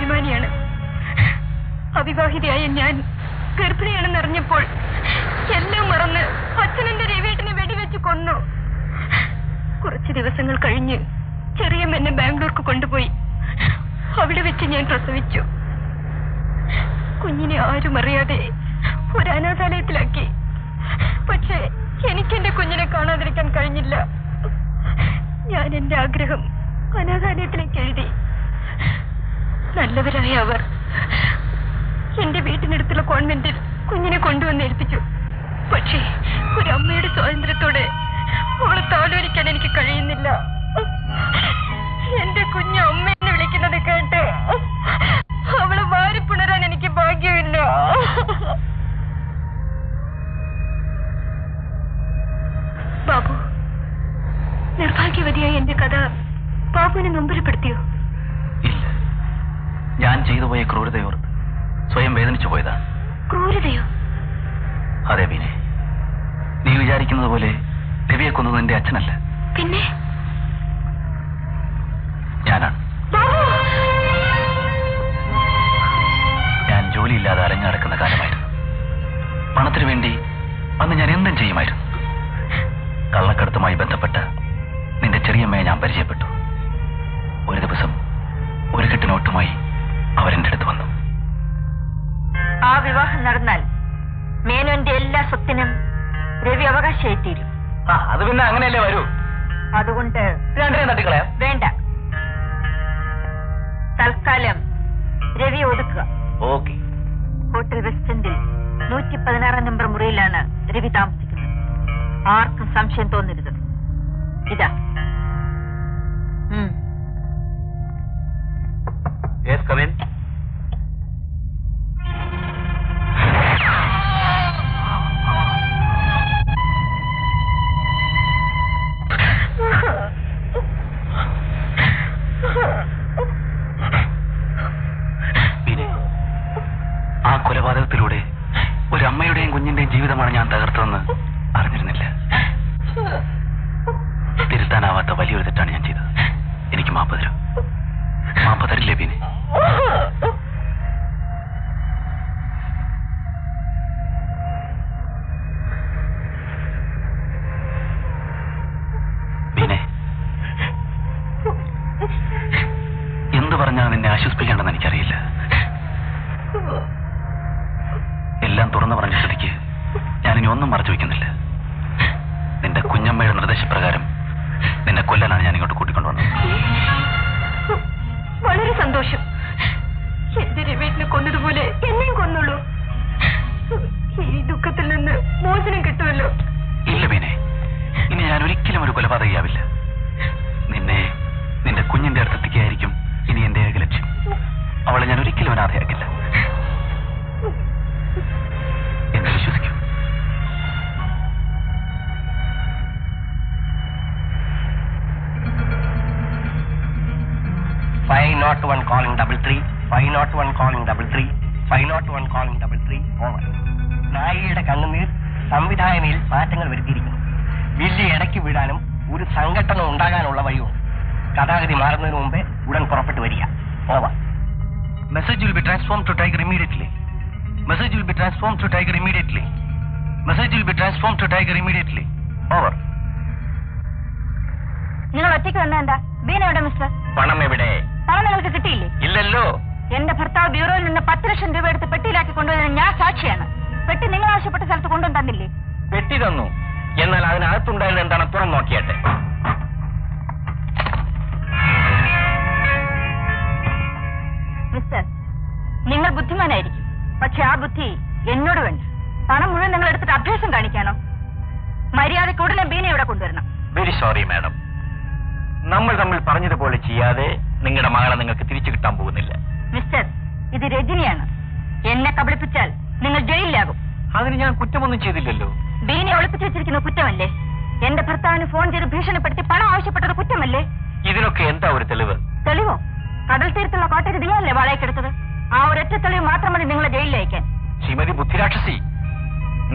അഭിമാനിയാണ്. അവിവാഹിതയായ ഞാൻ ഗർഭിണിയാണെന്ന് അറിഞ്ഞപ്പോൾ എല്ലാം മറന്ന് അച്ഛനെന്റെ രവിയേട്ടനെ വെടിവെച്ച് കൊന്നു. കുറച്ച് ദിവസങ്ങൾ കഴിഞ്ഞ് ചെറിയമ്മ എന്നെ ബാംഗ്ലൂർക്ക് കൊണ്ടുപോയി. അവിടെ വെച്ച് ഞാൻ പ്രസവിച്ചു. കുഞ്ഞിനെ ആരും അറിയാതെ ഒരു അനാഥാലയത്തിലാക്കി. പക്ഷേ എനിക്കെന്റെ കുഞ്ഞിനെ കാണാതിരിക്കാൻ കഴിഞ്ഞില്ല. ഞാൻ എന്റെ ആഗ്രഹം അനാഥാലയത്തിലേക്ക് എഴുതി. നല്ലവരായ അവർ എന്റെ വീട്ടിനടുത്തുള്ള കോൺവെന്റിൽ കുഞ്ഞിനെ കൊണ്ടുവന്ന് ഏൽപ്പിച്ചു. പക്ഷേ ഒരമ്മയുടെ സ്വാതന്ത്ര്യത്തോടെ അവളെ താലോലിക്കാൻ എനിക്ക് കഴിയുന്നില്ല. എന്റെ കുഞ്ഞ് അമ്മയെന്ന് വിളിക്കുന്നത് കേട്ട് അവളെ വാരിപ്പുണരാൻ എനിക്ക് ഭാഗ്യമില്ല. ബാബു, നിർഭാഗ്യവതിയായ എന്റെ കഥ ബാബുവിനെ നൊമ്പരപ്പെടുത്തിയോ? ഇല്ല, ഞാൻ ചെയ്തു പോയ ക്രൂരതയോർത്ത് സ്വയം വേദനിച്ചു പോയതാണ്. ക്രൂരതയോ? അതെ ബീനെ, നീ വിചാരിക്കുന്നത് പോലെ രവിയെ കൊന്നത് എന്റെ അച്ഛനല്ല. പിന്നെ ഞാനാണ്. ഞാൻ ജോലിയില്ലാതെ അലഞ്ഞു നടക്കുന്ന കാലമായിരുന്നു. പണത്തിനു വേണ്ടി അന്ന് ഞാൻ എന്തും ചെയ്യുമായിരുന്നു. കള്ളക്കടത്തുമായി ബന്ധപ്പെട്ട നിന്റെ ചെറിയമ്മയെ ഞാൻ പരിചയപ്പെട്ടു. ഒരു ദിവസം ഒരു കെട്ടിനോട്ടുമായി അവരെന്റെ അടുത്ത് വന്നു. ആ വിവാഹം നടന്നാൽ മേനോന്റെ എല്ലാ സ്വത്തിനും രവി അവകാശമായി തീരും. അത് പിന്നെ അങ്ങനെയല്ലേ വരൂ. അതുകൊണ്ട് രണ്ടിനെയും തട്ടിക്കളയാം. വേണ്ട, തൽക്കാലം രവി ഒതുക്കുക. ഓക്കെ. ഹോട്ടൽ വെസ്റ്റ് എൻഡിൽ 116 നമ്പർ മുറിയിലാണ് രവി താമസിക്കുന്നത്. ആർക്കും സംശയം തോന്നരുത്. ഇതാ. Yes, come in. ആ കൊലപാതകത്തിലൂടെ ഒരു അമ്മയുടെയും കുഞ്ഞിന്റെയും ജീവിതമാണ് ഞാൻ തകർത്തതെന്ന് അറിഞ്ഞിരുന്നില്ല. തിരുത്താനാവാത്ത വലിയൊരു തെറ്റാണ് ഞാൻ ചെയ്തത്. എനിക്ക് മാപ്പ് തരും. മാപ്പ് തരില്ലേ ബീനെ? ബീനെ, എന്തു പറഞ്ഞാൽ നിന്നെ ആശ്വസിപ്പിക്കേണ്ടെന്ന് എനിക്കറിയില്ല. എല്ലാം തുറന്നു പറഞ്ഞ സ്ഥിതിക്ക് ഞാനിനി ഒന്നും മറച്ചു വയ്ക്കുന്നില്ല. നിന്റെ കുഞ്ഞമ്മയുടെ നിർദ്ദേശപ്രകാരം നിന്നെ കൊല്ലാനാണ് ഞാൻ ഇങ്ങോട്ട് കൂട്ടിക്കൊണ്ടുവന്നത്. വളരെ സന്തോഷം. എന്റെ രവീട്ടിനെ കൊന്നതുപോലെ എന്നെയും കൊന്നുള്ളൂ. ഈ ദുഃഖത്തിൽ നിന്ന് മോചനം കിട്ടുമല്ലോ. ഇല്ല ബീനെ, ഇനി ഞാൻ ഒരിക്കലും ഒരു കൊലപാതകയാവില്ല. നിന്നെ നിന്റെ കുഞ്ഞിന്റെ അടുത്തെത്തിക്കായിരിക്കും ഇനി എന്റെ ഏക ലക്ഷ്യം. അവളെ ഞാൻ ഒരിക്കലും അനാഥയാക്കില്ല. എന്നെ വിശ്വസിക്കൂ. calling 33 501 calling 33 501 calling 33 over. നായിയുടെ കണ്ണുനീർ സംവിധാനയിൽ മാറ്റങ്ങൾ വരുത്തിയിരിക്കുന്നു. വലിയ ഇടയ്ക്ക് വിടാനും ഒരു സംഘടന ഉണ്ടാകാനുള്ള വഴിയുണ്ട്. കഥാഗതി മാറുന്നതിന് മുമ്പേ ഉടൻ പുറപ്പെട്ടു വരിക. Over. Message will be transformed to Tiger immediately. Message will be transformed to Tiger immediately. Message will be transformed to Tiger immediately. Over. നിങ്ങൾ ഒറ്റയ്ക്ക് വന്ന എന്താ? ബീന എവിടെ മിസ്റ്റർ? പണം എവിടെ? പണം നിങ്ങൾക്ക് കിട്ടിയില്ലേ? ഇല്ലല്ലോ. എന്റെ ഭർത്താവ് ബ്യൂറോയിൽ നിന്ന് 10 ലക്ഷം രൂപ എടുത്ത് പെട്ടിയിലാക്കി കൊണ്ടുവരുന്ന ഞാൻ സാക്ഷിയാണ്. പെട്ടി നിങ്ങൾ ആവശ്യപ്പെട്ട സ്ഥലത്ത് കൊണ്ടുവന്ന് തന്നില്ലേ? പെട്ടി തന്നു. എന്നാൽ അതിനകത്തുണ്ടായിരുന്ന എന്താണ് തുറന്നു നോക്കിയാട്ടെ. മിസ്റ്റർ, നിങ്ങൾ ബുദ്ധിമാനായിരിക്കും. പക്ഷെ ആ ബുദ്ധി എന്നോട് വേണ്ട. പണം മുഴുവൻ നിങ്ങൾ എടുത്തിട്ട് അഭ്യാസം കാണിക്കാനോ? മര്യാദയ്ക്ക് ഉടനെ ബീനെ ഇവിടെ കൊണ്ടുവരണം. വെരി സോറി മാഡം, നമ്മൾ തമ്മിൽ പറഞ്ഞതുപോലെ ചെയ്യാതെ നിങ്ങളുടെ മകളെ നിങ്ങൾക്ക് തിരിച്ചു കിട്ടാൻ പോകുന്നില്ല. മിസ്റ്റർ, ഇത് രജനിയാണ്. എന്നെ കബളിപ്പിച്ചാൽ നിങ്ങൾ ജയിലിലാകും. അതിന് ഞാൻ കുറ്റമൊന്നും ചെയ്തില്ലല്ലോ. ബീനെ ഒളിപ്പിച്ചു വെച്ചിരിക്കുന്ന കുറ്റമല്ലേ? എന്റെ ഭർത്താവിന് ഫോൺ ചെയ്ത് ഭീഷണിപ്പെടുത്തി പണം ആവശ്യപ്പെട്ടത് കുറ്റമല്ലേ? ഇതിനൊക്കെ എന്താ ഒരു തെളിവ്? തെളിവോ? കടൽ തീരത്തുള്ള കോട്ടേജ് നീയല്ലേ വാടകയ്ക്കെടുത്തത്? ആ ഒരൊറ്റ തെളിവ് മാത്രം മതി നിങ്ങളെ ജയിലിൽ അയക്കാൻ. ശ്രീമതി ബുദ്ധിരാക്ഷസി,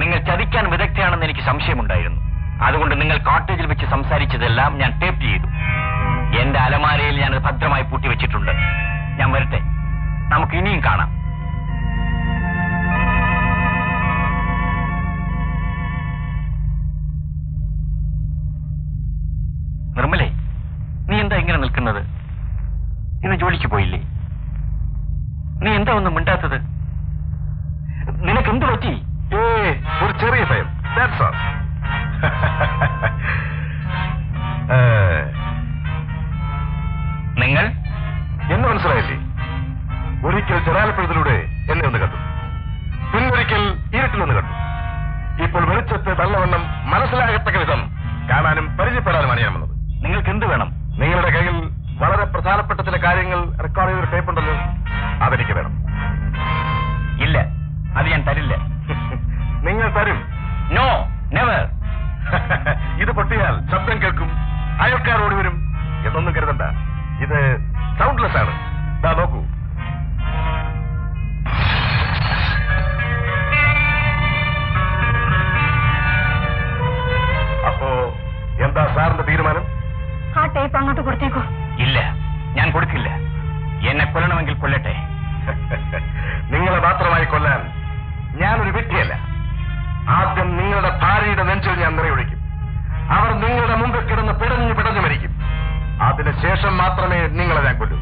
നിങ്ങൾ ചതിക്കാൻ വിദഗ്ധയാണെന്ന് എനിക്ക് സംശയമുണ്ടായിരുന്നു. അതുകൊണ്ട് നിങ്ങൾ കോട്ടേജിൽ വെച്ച് സംസാരിച്ചതെല്ലാം ഞാൻ ടേപ്പ് ചെയ്തു. എന്റെ അലമാരയിൽ ഞാനത് ഭദ്രമായി പൂട്ടി വെച്ചിട്ടുണ്ട്. ഞാൻ വരട്ടെ. നമുക്ക് ഇനിയും കാണാം. നിർമ്മലേ, നീ എന്താ ഇങ്ങനെ നിൽക്കുന്നത്? ഇന്ന് ജോലിക്ക് പോയില്ലേ? നീ എന്താ ഒന്നും മിണ്ടാത്തത്? നിനക്ക് എന്ത് പറ്റി? ഒരു ചെറിയ ഭയം. നിങ്ങൾ എന്ന് മനസ്സിലായില്ലേ? ഒരിക്കൽ ജനാലപ്പുഴത്തിലൂടെ എന്നെ ഒന്ന് കണ്ടു, പിന്നൊരിക്കൽ ഇരുട്ടിലൊന്ന് കണ്ടു. ഇപ്പോൾ വെളിച്ചത്തെ നല്ലവണ്ണം മനസ്സിലാകത്തക്ക വിധം കാണാനും പരിചയപ്പെടാനുമാണ് ഞാൻ വന്നത്. നിങ്ങൾക്ക് എന്ത് വേണം? നിങ്ങളുടെ കയ്യിൽ വളരെ പ്രധാനപ്പെട്ട ചില കാര്യങ്ങൾ റെക്കോർഡ് ചെയ്തൊരു ടേപ്പ് ഉണ്ടല്ലോ, അതെനിക്ക് വേണം. ഇല്ല, അത് ഞാൻ തരില്ല. നിങ്ങൾ തരും? No, never. ഇത് പൊട്ടിയാൽ ശബ്ദം കേൾക്കും, അയൽക്കാർ ഓടി വരും എന്നൊന്നും കരുതണ്ട. ഇത് സൗണ്ട്ലെസ് ആണ്. ദാ നോക്കൂ. അപ്പോ എന്താ സാറിന്റെ തീരുമാനം? ആ ടേപ്പ് അങ്ങോട്ട് കൊടുത്തേക്കോ. ഇല്ല, ഞാൻ കൊടുക്കില്ല. എന്നെ കൊല്ലണമെങ്കിൽ കൊല്ലട്ടെ. നിങ്ങളെ മാത്രമായി കൊല്ലാൻ ഞാനൊരു വ്യക്തിയല്ല. ആദ്യം നിങ്ങളുടെ ഭാര്യയുടെ നെഞ്ചിൽ ഞാൻ നിറയൊഴിക്കും. അവർ നിങ്ങളുടെ മുമ്പിൽ കിടന്ന് പിടഞ്ഞു മരിക്കും. അതിനുശേഷം മാത്രമേ നിങ്ങളെ ഞാൻ കൊല്ലൂ.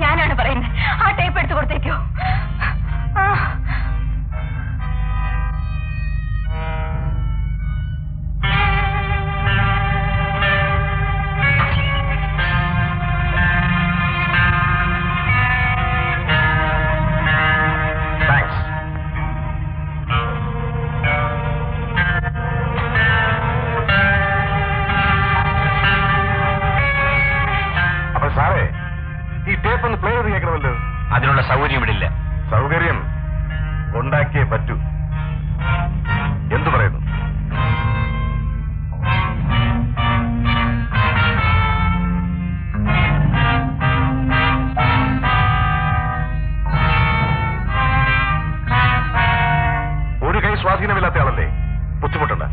ഞാനാണ് പറയുന്നത്, ആ ടേപ്പ് എടുത്ത് കൊടുത്തേക്കോ. സാറേ, ഈ ടേപ്പ് ഒന്ന് പ്ലേ ചെയ്ത് കേൾക്കണമല്ലോ. അതിനുള്ള സൗകര്യം ഇവിടില്ല. സൗകര്യം ഉണ്ടാക്കിയേ പറ്റൂ. എന്തു പറയുന്നു? ഒരു കൈ സ്വാധീനമില്ലാത്ത ആളല്ലേ, ബുദ്ധിമുട്ടുണ്ട്.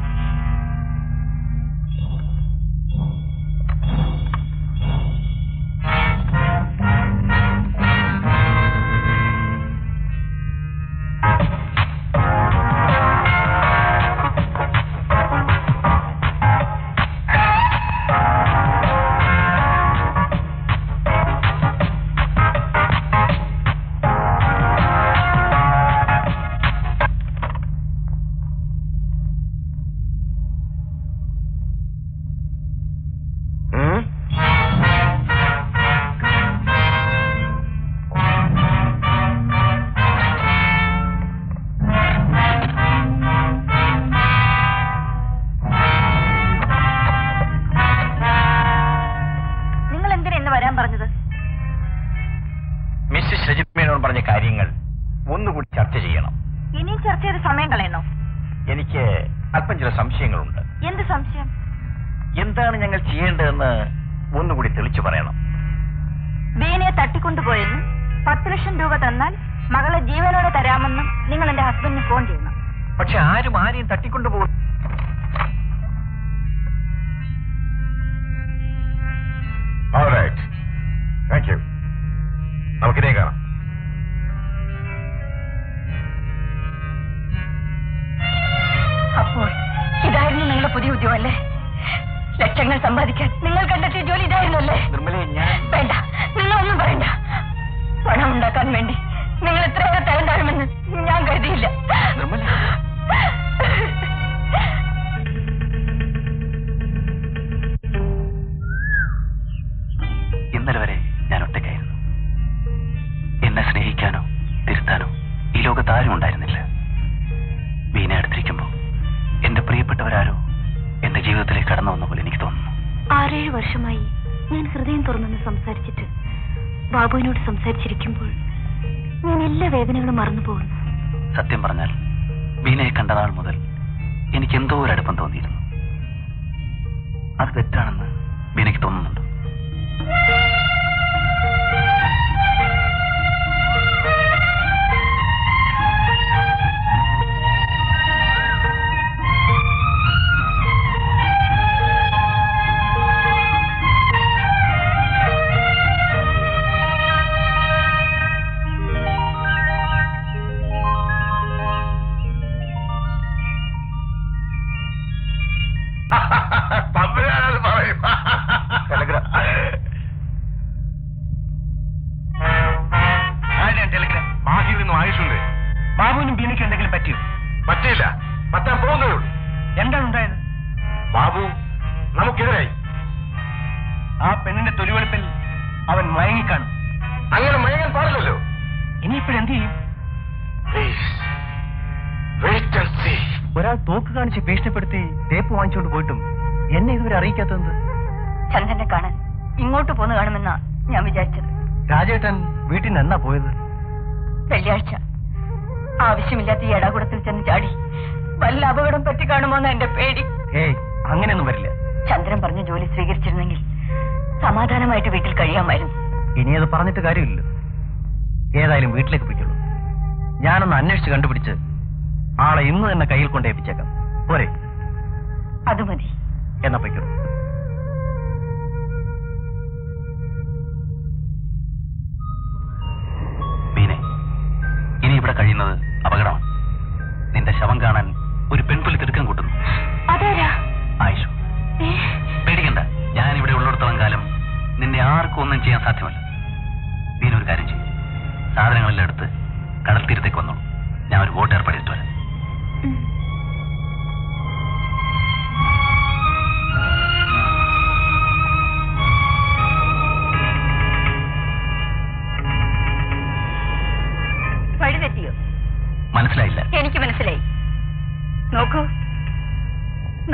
മിസ്സിസ് രജിത് മേനോൻ പറഞ്ഞ കാര്യങ്ങൾ ഒന്നുകൂടി ചർച്ച ചെയ്യണം. ഇനിയും ചർച്ച ചെയ്ത് സമയം കളയണോ? എനിക്ക് അല്പം ചില സംശയങ്ങളുണ്ട്. എന്ത് സംശയം? എന്താണ് ഞങ്ങൾ ചെയ്യേണ്ടതെന്ന് ഒന്നുകൂടി തെളിച്ചു പറയണം. ബീനയെ തട്ടിക്കൊണ്ടുപോയെന്നും 10 ലക്ഷം രൂപ തന്നാൽ മകളെ ജീവനോടെ തരാമെന്നും നിങ്ങൾ എന്റെ ഹസ്ബൻഡിന് ഫോൺ ചെയ്യണം. പക്ഷെ ആരെയും തട്ടിക്കൊണ്ടുപോകും. Thank you. നമുക്കിതേ കാണാം. അപ്പോൾ ഇതായിരുന്നു നിങ്ങളുടെ പുതിയ ഉദ്യോഗം അല്ലേ? ലക്ഷങ്ങൾ സമ്പാദിക്കാൻ നിങ്ങൾ കണ്ടെത്തിയ ജോലി ഇതായിരുന്നല്ലേ? നിർമ്മലേ, ഞാൻ വേണ്ട, നിങ്ങളൊന്നും പറയണ്ട. പണം ഉണ്ടാക്കാൻ വേണ്ടി നിങ്ങൾ എത്രയൊക്കെ തരം താഴുമെന്ന് ഞാൻ കരുതിയില്ല. നിർമ്മല, ഇന്നലെ വരെ ഞാൻ ഒറ്റയ്ക്കായിരുന്നു. എന്നെ സ്നേഹിക്കാനോ തിരുത്താനോ ഈ ലോകത്ത് ആരും ഉണ്ടായിരുന്നില്ല. വീണ അടുത്തിരിക്കുമ്പോൾ എന്റെ പ്രിയപ്പെട്ടവരാരോ എന്റെ ജീവിതത്തിലേക്ക് കടന്നു വന്ന പോലെ എനിക്ക് തോന്നുന്നു. 6-7 വർഷമായി ഞാൻ ഹൃദയം തുറന്നെന്ന് സംസാരിച്ചിട്ട് ബാബുവിനോട് സംസാരിച്ചിരിക്കുമ്പോൾ ഞാൻ എല്ലാ വേദനകളും മറന്നു പോകുന്നു. സത്യം പറഞ്ഞാൽ വീണയെ കണ്ട നാൾ മുതൽ എനിക്ക് എന്തോ ഒരു അടുപ്പം തോന്നിയിരുന്നു. അത് തെറ്റാണെന്ന് വീണയ്ക്ക് തോന്നുന്നുണ്ട്. ബാഹിയിൽ നിന്നും ആയുഷുണ്ട്. ബാബുവിനും ബീനയ്ക്കും എന്തെങ്കിലും പറ്റിയോ? പറ്റിയില്ല, പറ്റാൻ പോകുന്നേ ഉള്ളൂ. എന്താണ് ഉണ്ടായത്? ബാബു നമുക്കെതിരായി. ആ പെണ്ണിന്റെ തൊലിവെളുപ്പിൽ അവൻ മയങ്ങിക്കാണും. അങ്ങനെ മയങ്ങാൻ പാടില്ലല്ലോ. ഇനിയിപ്പോഴെന്ത് ചെയ്യും? Please, wait and see. ഒരാൾ തോക്ക് കാണിച്ച് ഭീഷണിപ്പെടുത്തി ടേപ്പ് വാങ്ങിച്ചുകൊണ്ട് പോയിട്ടും എന്നെ ഇതുവരെ അറിയിക്കാത്തത്? ചന്ദ്രനെ കാണാൻ ഇങ്ങോട്ട് പോന്ന് കാണുമെന്നാ ഞാൻ വിചാരിച്ചത്. രാജേട്ടൻ വീട്ടിൽ നിന്ന് എന്നാ പോയത്? വെള്ളിയാഴ്ച. ആവശ്യമില്ലാത്ത ഈ എടാകുടത്തിൽ ചെന്ന് ചാടി വല്ല അപകടം പറ്റി കാണുമോന്ന് എന്റെ പേടി. ഏയ്, അങ്ങനെയൊന്നും വരില്ല. ചന്ദ്രൻ പറഞ്ഞ ജോലി സ്വീകരിച്ചിരുന്നെങ്കിൽ സമാധാനമായിട്ട് വീട്ടിൽ കഴിയാമായിരുന്നു. ഇനി അത് പറഞ്ഞിട്ട് കാര്യമില്ലല്ലോ. ഏതായാലും വീട്ടിലേക്ക് പോയിക്കുള്ളൂ. ഞാനൊന്ന് അന്വേഷിച്ച് കണ്ടുപിടിച്ച് ആളെ ഇന്ന് തന്നെ കയ്യിൽ കൊണ്ട് ഏൽപ്പിച്ചേക്കാം. പോരെ? അത് മതി. എന്നാ പോയിക്കുള്ളൂ. ബീനെ, ഇനി ഇവിടെ കഴിയുന്നത് അപകടമാണ്. നിന്റെ ശവം കാണാൻ ഒരു പെൺപുലി തിടുക്കം കൂട്ടുന്നു. അതാരാ? ആയിഷു, പേടിക്കണ്ട. ഞാൻ ഇവിടെ ഉള്ളിടത്തോളം കാലം നിന്നെ ആർക്കും ഒന്നും ചെയ്യാൻ സാധ്യമല്ല. നീനൊരു കാര്യം ചെയ്യും, സാധനങ്ങളെല്ലാം എടുത്ത് കടൽ തീരത്തേക്ക് വന്നോളൂ. ഞാൻ ഒരു ബോട്ട് ഏർപ്പെടുത്തിട്ട് വരാം. വഴി തെറ്റിയോ? മനസ്സിലായില്ല. എനിക്ക് മനസ്സിലായി. നോക്കൂ,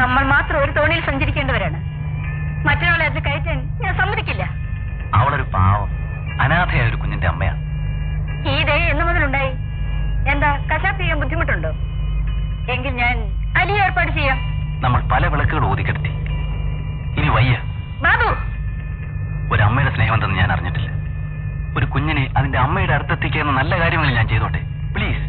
നമ്മൾ മാത്രം ഒരു തോണിയിൽ സഞ്ചരിക്കേണ്ടവരാണ്. മറ്റൊരാളെ അതിൽ കയറ്റാൻ ഞാൻ സമ്മതിക്കില്ല. അവളൊരു പാവം അനാഥയായ ഒരു കുഞ്ഞിന്റെ അമ്മയാണ്. ഈ ദയ എന്നു മുതലുണ്ടായി? എന്താ കശാപ്പ് ചെയ്യാൻ ബുദ്ധിമുട്ടുണ്ടോ? എങ്കിൽ ഞാൻ അലി ഏർപ്പാട് ചെയ്യാം. നമ്മൾ പല വിളക്കുകൾ ഊതിക്കെടുത്തി. ഇനി വയ്യ. ബാബു, ഒരമ്മയുടെ സ്നേഹം എന്തെന്ന് ഞാൻ അറിഞ്ഞിട്ടില്ല. ഒരു കുഞ്ഞിനെ അതിന്റെ അമ്മയുടെ അടുത്തെത്തിക്കുന്ന നല്ല കാര്യങ്ങൾ ഞാൻ ചെയ്തോട്ടെ. പ്ലീസ്.